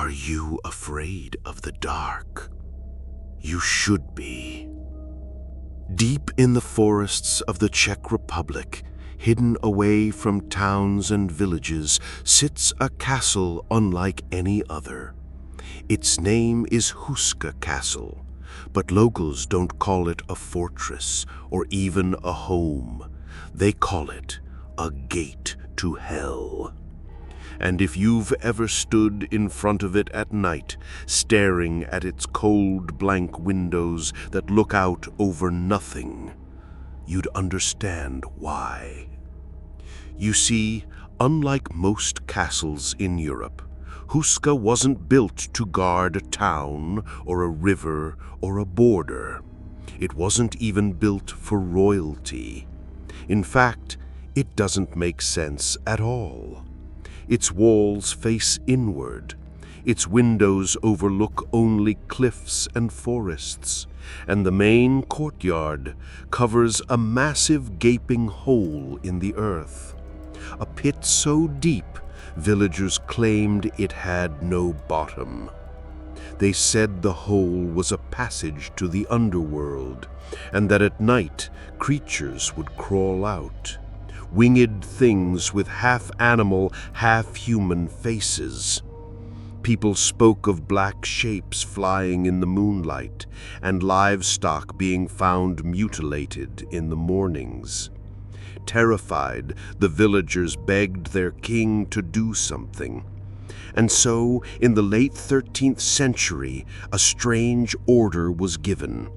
Are you afraid of the dark? You should be. Deep in the forests of the Czech Republic, hidden away from towns and villages, sits a castle unlike any other. Its name is Houska Castle, but locals don't call it a fortress or even a home. They call it a gate to hell. And if you've ever stood in front of it at night, staring at its cold, blank windows that look out over nothing, you'd understand why. You see, unlike most castles in Europe, Houska wasn't built to guard a town or a river or a border. It wasn't even built for royalty. In fact, it doesn't make sense at all. Its walls face inward. Its windows overlook only cliffs and forests, and the main courtyard covers a massive gaping hole in the earth. A pit so deep, villagers claimed it had no bottom. They said the hole was a passage to the underworld, and that at night creatures would crawl out. Winged things with half-animal, half-human faces. People spoke of black shapes flying in the moonlight and livestock being found mutilated in the mornings. Terrified, the villagers begged their king to do something. And so, in the late 13th century, a strange order was given.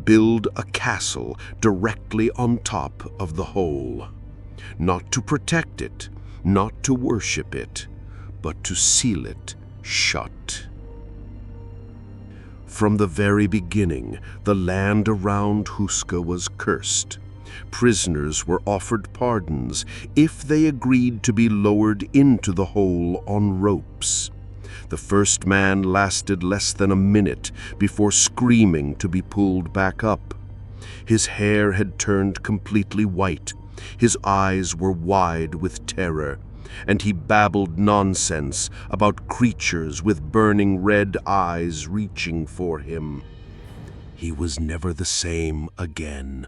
Build a castle directly on top of the hole. Not to protect it, not to worship it, but to seal it shut. From the very beginning, the land around Houska was cursed. Prisoners were offered pardons if they agreed to be lowered into the hole on ropes. The first man lasted less than a minute before screaming to be pulled back up. His hair had turned completely white. His eyes were wide with terror, and he babbled nonsense about creatures with burning red eyes reaching for him. He was never the same again.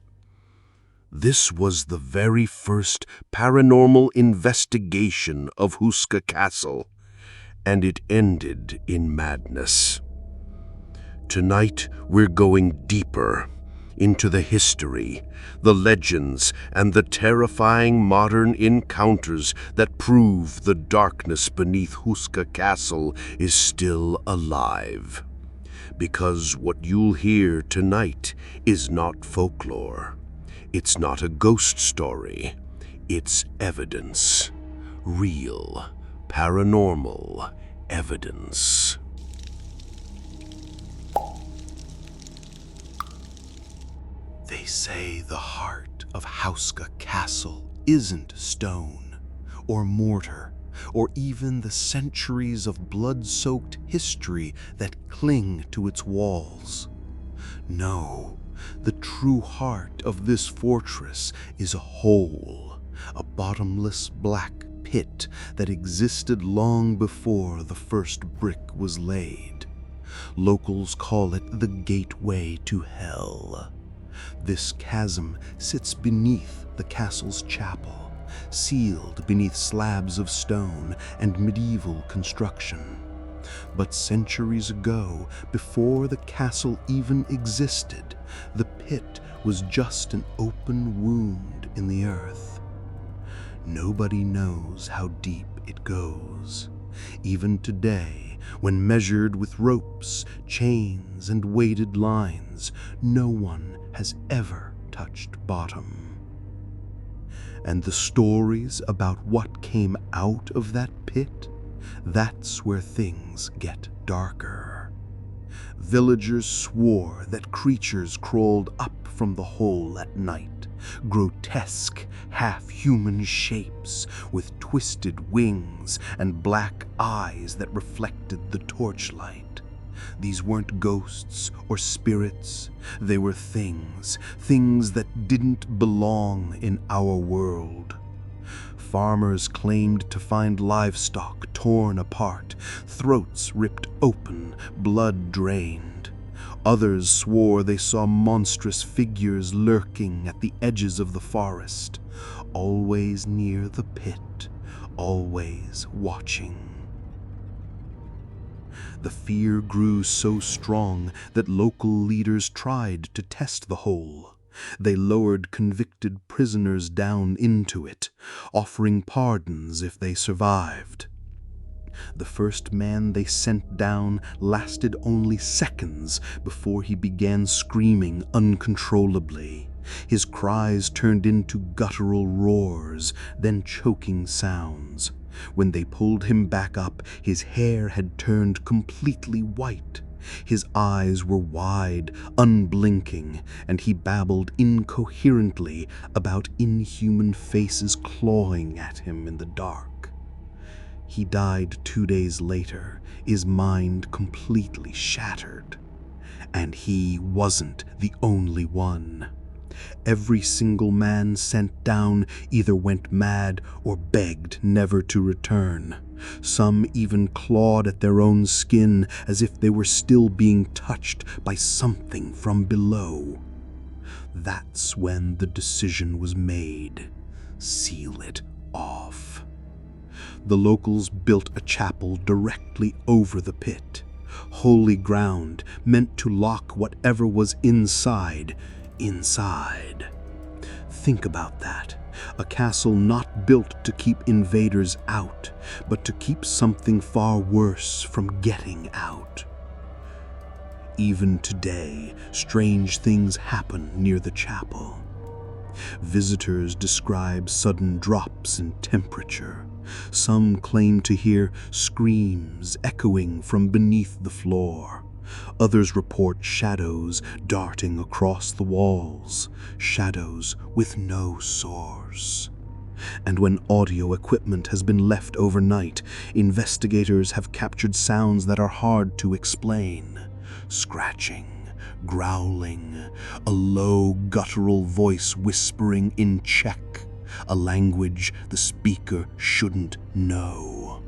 This was the very first paranormal investigation of Houska Castle, and it ended in madness. Tonight we're going deeper into the history, the legends, and the terrifying modern encounters that prove the darkness beneath Houska Castle is still alive. Because what you'll hear tonight is not folklore. It's not a ghost story. It's evidence. Real, paranormal evidence. They say the heart of Houska Castle isn't stone, or mortar, or even the centuries of blood-soaked history that cling to its walls. No, the true heart of this fortress is a hole, a bottomless black pit that existed long before the first brick was laid. Locals call it the gateway to hell. This chasm sits beneath the castle's chapel, sealed beneath slabs of stone and medieval construction. But centuries ago, before the castle even existed, the pit was just an open wound in the earth. Nobody knows how deep it goes. Even today, when measured with ropes, chains, and weighted lines, no one has ever touched bottom. And the stories about what came out of that pit, that's where things get darker. Villagers swore that creatures crawled up from the hole at night, grotesque, half-human shapes with twisted wings and black eyes that reflected the torchlight. These weren't ghosts or spirits. They were things that didn't belong in our world. farmers claimed to find livestock torn apart, throats ripped open, blood drained. Others swore they saw monstrous figures lurking at the edges of the forest, always near the pit, always watching. The fear grew so strong that local leaders tried to test the hole. They lowered convicted prisoners down into it, offering pardons if they survived. The first man they sent down lasted only seconds before he began screaming uncontrollably. His cries turned into guttural roars, then choking sounds. When they pulled him back up, his hair had turned completely white. His eyes were wide, unblinking, and he babbled incoherently about inhuman faces clawing at him in the dark. He died 2 days later, his mind completely shattered. And he wasn't the only one. Every single man sent down either went mad or begged never to return. Some even clawed at their own skin as if they were still being touched by something from below. That's when the decision was made. Seal it off. The locals built a chapel directly over the pit. Holy ground meant to lock whatever was inside. Think about that. A castle not built to keep invaders out, but to keep something far worse from getting out. Even today, strange things happen near the chapel. Visitors describe sudden drops in temperature. Some claim to hear screams echoing from beneath the floor. Others report shadows darting across the walls, shadows with no source. And when audio equipment has been left overnight, investigators have captured sounds that are hard to explain. Scratching, growling, a low guttural voice whispering in Czech, a language the speaker shouldn't know.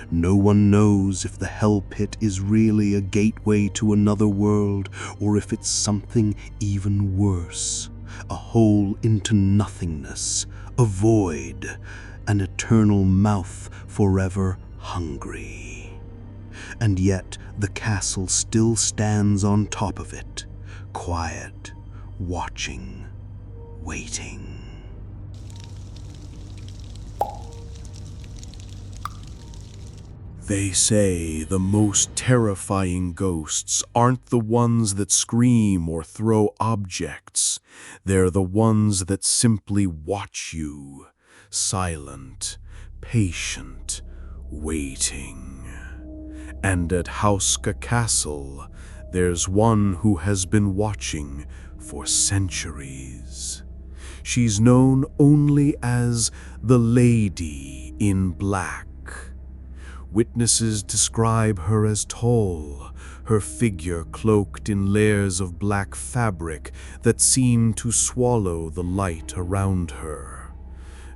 No one knows if the hell pit is really a gateway to another world, or if it's something even worse, a hole into nothingness, a void, an eternal mouth forever hungry. And yet the castle still stands on top of it, quiet, watching, waiting. They say the most terrifying ghosts aren't the ones that scream or throw objects. They're the ones that simply watch you, silent, patient, waiting. And at Houska Castle, there's one who has been watching for centuries. She's known only as the Lady in Black. Witnesses describe her as tall, her figure cloaked in layers of black fabric that seem to swallow the light around her.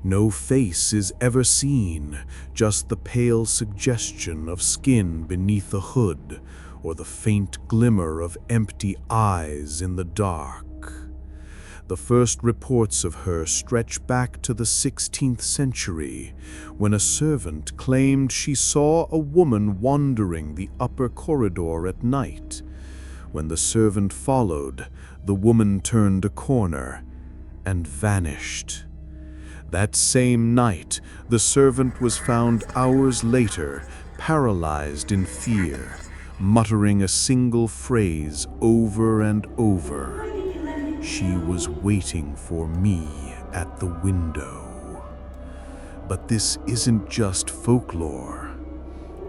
No face is ever seen, just the pale suggestion of skin beneath a hood, or the faint glimmer of empty eyes in the dark. The first reports of her stretch back to the 16th century, when a servant claimed she saw a woman wandering the upper corridor at night. When the servant followed, the woman turned a corner and vanished. That same night, the servant was found hours later, paralyzed in fear, muttering a single phrase over and over. She was waiting for me at the window. But this isn't just folklore.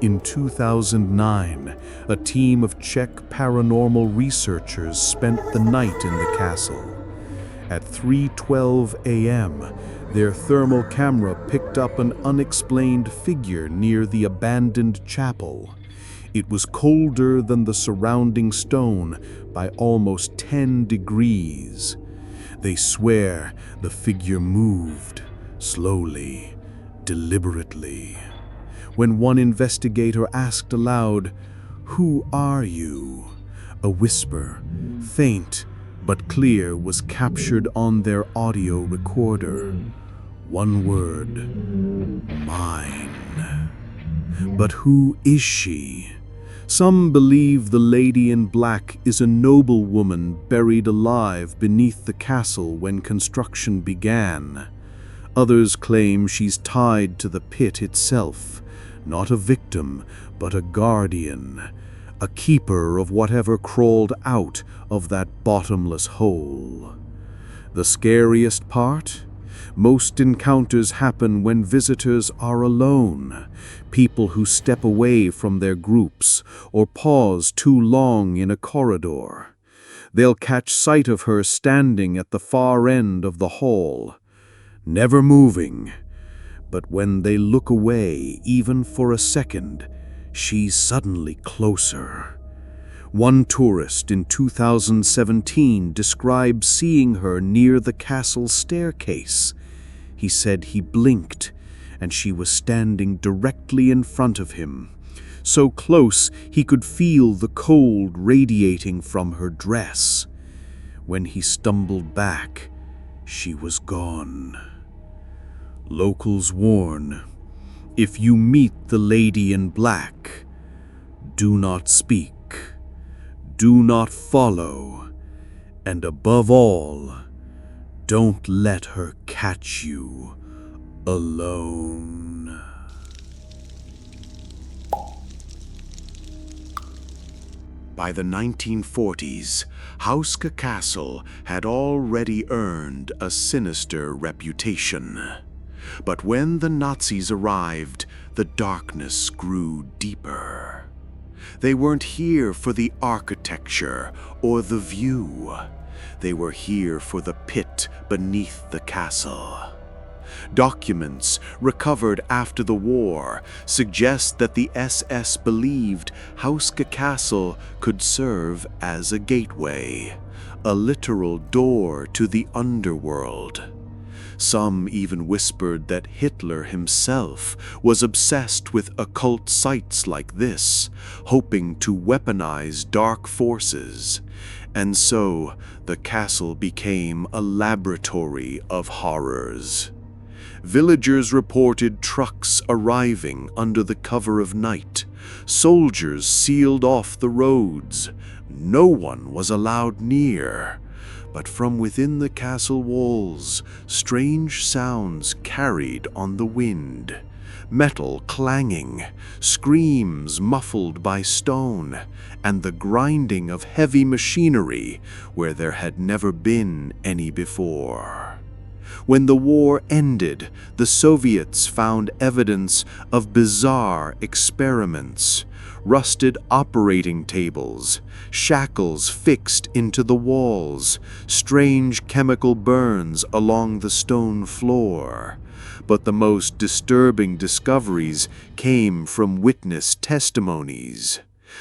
In 2009, a team of Czech paranormal researchers spent the night in the castle. At 3:12 a.m., their thermal camera picked up an unexplained figure near the abandoned chapel. It was colder than the surrounding stone by almost 10 degrees. They swear the figure moved, slowly, deliberately. When one investigator asked aloud, "Who are you?" a whisper, faint but clear, was captured on their audio recorder. One word: mine. But who is she? Some believe the lady in black is a noble woman buried alive beneath the castle when construction began. Others claim she's tied to the pit itself, not a victim, but a guardian, a keeper of whatever crawled out of that bottomless hole. The scariest part? Most encounters happen when visitors are alone, people who step away from their groups or pause too long in a corridor. They'll catch sight of her standing at the far end of the hall, never moving. But when they look away, even for a second, she's suddenly closer. One tourist in 2017 described seeing her near the castle staircase. He said he blinked, and she was standing directly in front of him, so close he could feel the cold radiating from her dress. When he stumbled back, she was gone. Locals warn, if you meet the lady in black, do not speak, do not follow, and above all, don't let her catch you alone. By the 1940s, Houska Castle had already earned a sinister reputation. But when the Nazis arrived, the darkness grew deeper. They weren't here for the architecture or the view. They were here for the pit beneath the castle. Documents recovered after the war suggest that the SS believed Houska Castle could serve as a gateway, a literal door to the underworld. Some even whispered that Hitler himself was obsessed with occult sites like this, hoping to weaponize dark forces. And so, the castle became a laboratory of horrors. Villagers reported trucks arriving under the cover of night. Soldiers sealed off the roads. No one was allowed near. But from within the castle walls, strange sounds carried on the wind. Metal clanging, screams muffled by stone, and the grinding of heavy machinery where there had never been any before. When the war ended, the Soviets found evidence of bizarre experiments. Rusted operating tables, shackles fixed into the walls, strange chemical burns along the stone floor. But the most disturbing discoveries came from witness testimonies.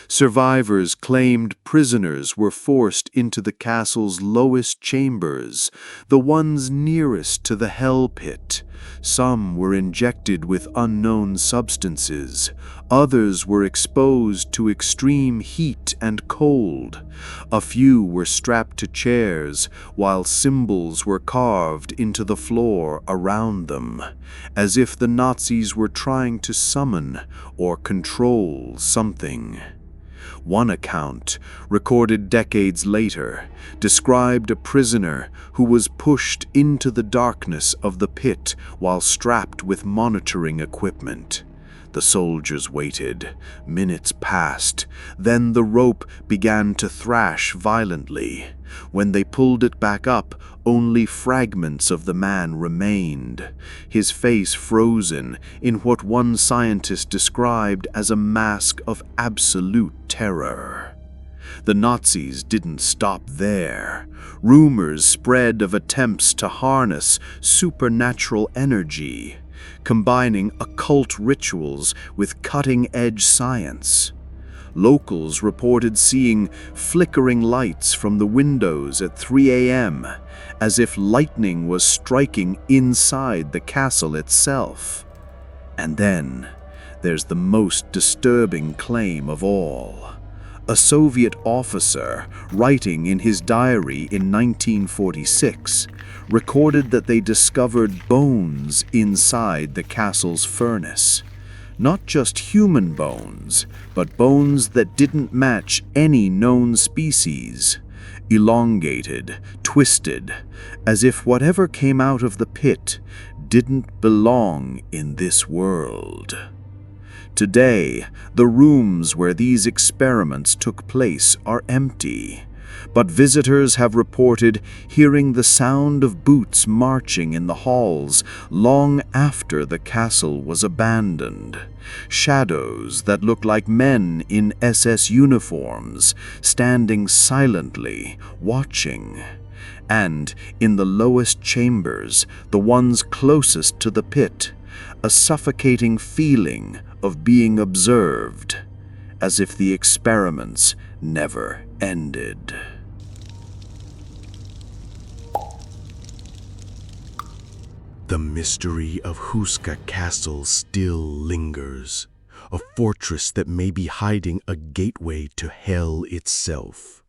Survivors claimed prisoners were forced into the castle's lowest chambers, the ones nearest to the hell pit. Some were injected with unknown substances. Others were exposed to extreme heat and cold. A few were strapped to chairs, while symbols were carved into the floor around them, as if the Nazis were trying to summon or control something. One account, recorded decades later, described a prisoner who was pushed into the darkness of the pit while strapped with monitoring equipment. The soldiers waited. Minutes passed. Then the rope began to thrash violently. When they pulled it back up, only fragments of the man remained, his face frozen in what one scientist described as a mask of absolute terror. The Nazis didn't stop there. Rumors spread of attempts to harness supernatural energy, combining occult rituals with cutting-edge science. Locals reported seeing flickering lights from the windows at 3 a.m., as if lightning was striking inside the castle itself. And then there's the most disturbing claim of all. A Soviet officer, writing in his diary in 1946, recorded that they discovered bones inside the castle's furnace. Not just human bones, but bones that didn't match any known species. Elongated, twisted, as if whatever came out of the pit didn't belong in this world. Today, the rooms where these experiments took place are empty, but visitors have reported hearing the sound of boots marching in the halls long after the castle was abandoned. Shadows that look like men in SS uniforms, standing silently, watching. And in the lowest chambers, the ones closest to the pit, a suffocating feeling of being observed, as if the experiments never ended. The mystery of Houska Castle still lingers, a fortress that may be hiding a gateway to hell itself.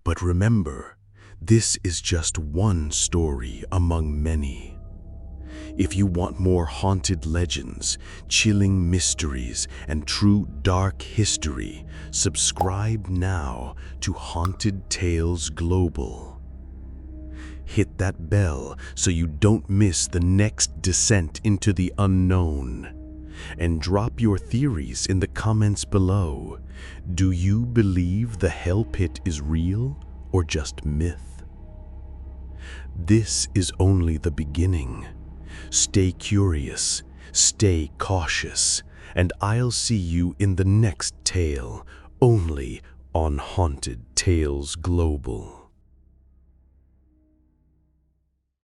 But remember, this is just one story among many. If you want more haunted legends, chilling mysteries, and true dark history, subscribe now to Haunted Tales Global. Hit that bell so you don't miss the next descent into the unknown. And drop your theories in the comments below. Do you believe the Hell Pit is real or just myth? This is only the beginning. Stay curious, stay cautious, and I'll see you in the next tale, only on Haunted Tales Global.